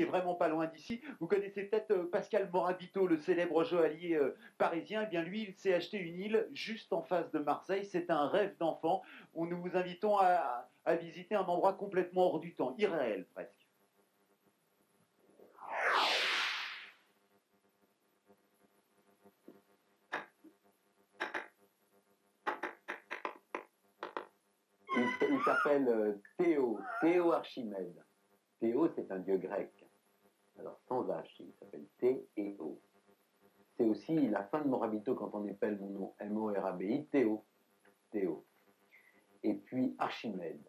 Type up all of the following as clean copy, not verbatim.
vraiment pas loin d'ici. Vous connaissez peut-être Pascal Morabito, le célèbre joaillier parisien. Eh bien lui, il s'est acheté une île juste en face de Marseille. C'est un rêve d'enfant où nous vous invitons à visiter un endroit complètement hors du temps, irréel presque. Il s'appelle Théo Archimède. Théo, c'est un dieu grec. Alors, sans H, il s'appelle Théo. C'est aussi la fin de Morabito quand on épelle mon nom, M-O-R-A-B-I, Théo. Théo. Et puis Archimède.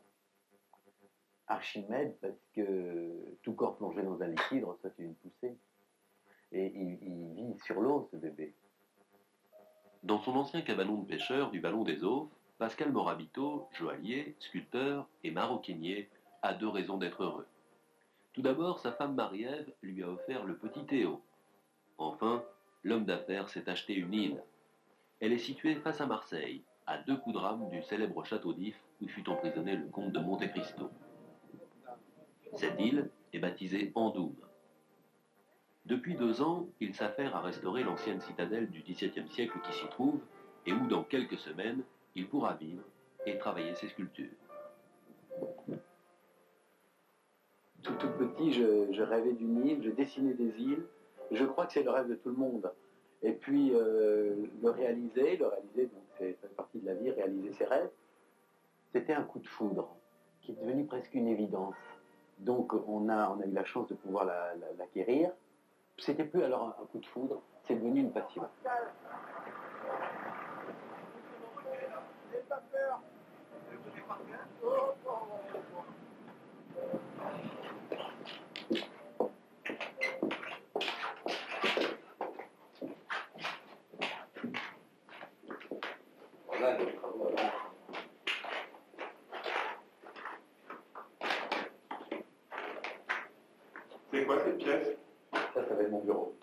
Archimède, parce que tout corps plongé dans un liquide reçoit une poussée. Et il vit sur l'eau, ce bébé. Dans son ancien cabanon de pêcheur du Vallon des Auves, Pascal Morabito, joaillier, sculpteur et maroquinier, a 2 raisons d'être heureux. Tout d'abord, sa femme Marie-Ève lui a offert le petit Théo. Enfin, l'homme d'affaires s'est acheté une île. Elle est située face à Marseille, à 2 coups de rame du célèbre château d'If où fut emprisonné le comte de Monte Cristo. Cette île est baptisée Andoum. Depuis 2 ans, il s'affaire à restaurer l'ancienne citadelle du XVIIe siècle qui s'y trouve et où, dans quelques semaines, il pourra vivre et travailler ses sculptures. Tout petit, je rêvais d'une île, je dessinais des îles. Je crois que c'est le rêve de tout le monde. Et puis, le réaliser, donc c'est fait partie de la vie, réaliser ses rêves, c'était un coup de foudre qui est devenu presque une évidence. Donc, on a eu la chance de pouvoir l'acquérir. C'était plus alors un coup de foudre, c'est devenu une passion. Voilà les travaux. C'est quoi cette pièce? Ça va être mon bureau.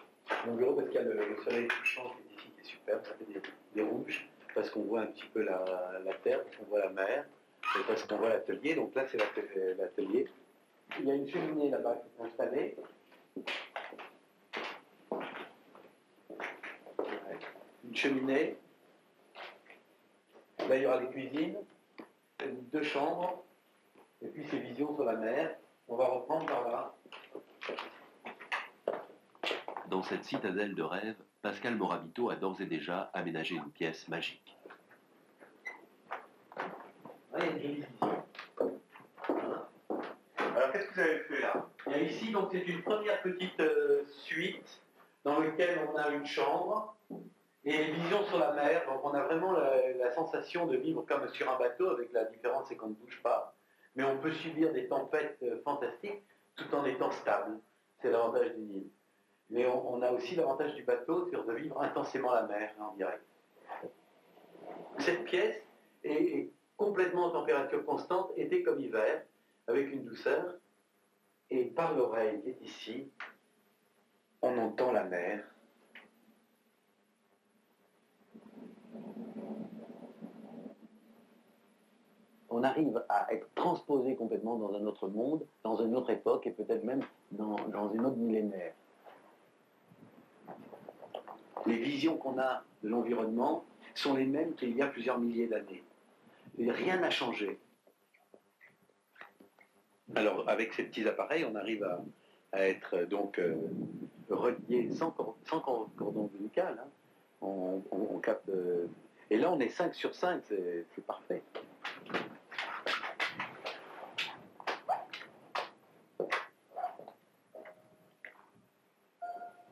Mon bureau parce qu'il y a le soleil couchant qui est ici, qui est superbe, ça fait des rouges, parce qu'on voit un petit peu la terre, parce qu'on voit la mer, et parce qu'on voit l'atelier. Donc là, c'est l'atelier. Il y a une cheminée là-bas qui est installée. Une cheminée. Là, il y aura les cuisines, 2 chambres, et puis ces visions sur la mer. On va reprendre par là. Dans cette citadelle de rêve, Pascal Morabito a d'ores et déjà aménagé une pièce magique. Là, il y a une jolie vision. Alors qu'est-ce que vous avez fait là? Et ici, donc, c'est une première petite suite dans laquelle on a une chambre et une vision sur la mer. Donc, on a vraiment la sensation de vivre comme sur un bateau, avec la différence, c'est qu'on ne bouge pas. Mais on peut subir des tempêtes fantastiques tout en étant stable. C'est l'avantage d'une île. Mais on a aussi l'avantage du bateau, c'est de vivre intensément la mer en direct. Cette pièce est complètement en température constante, été comme hiver, avec une douceur. Et par l'oreille qui est ici, on entend la mer. On arrive à être transposé complètement dans un autre monde, dans une autre époque et peut-être même dans une autre millénaire. Les visions qu'on a de l'environnement sont les mêmes qu'il y a plusieurs milliers d'années. Et rien n'a changé. Alors, avec ces petits appareils, on arrive à être donc relié sans cordon ombilical. Hein. On capte. Et là, on est 5 sur 5, c'est parfait.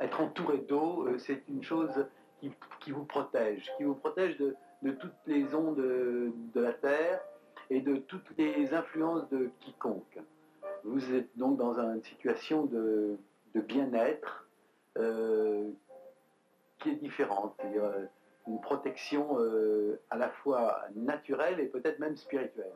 Être entouré d'eau, c'est une chose qui vous protège de toutes les ondes de la Terre et de toutes les influences de quiconque. Vous êtes donc dans une situation de bien-être qui est différente, c'est-à-dire une protection à la fois naturelle et peut-être même spirituelle.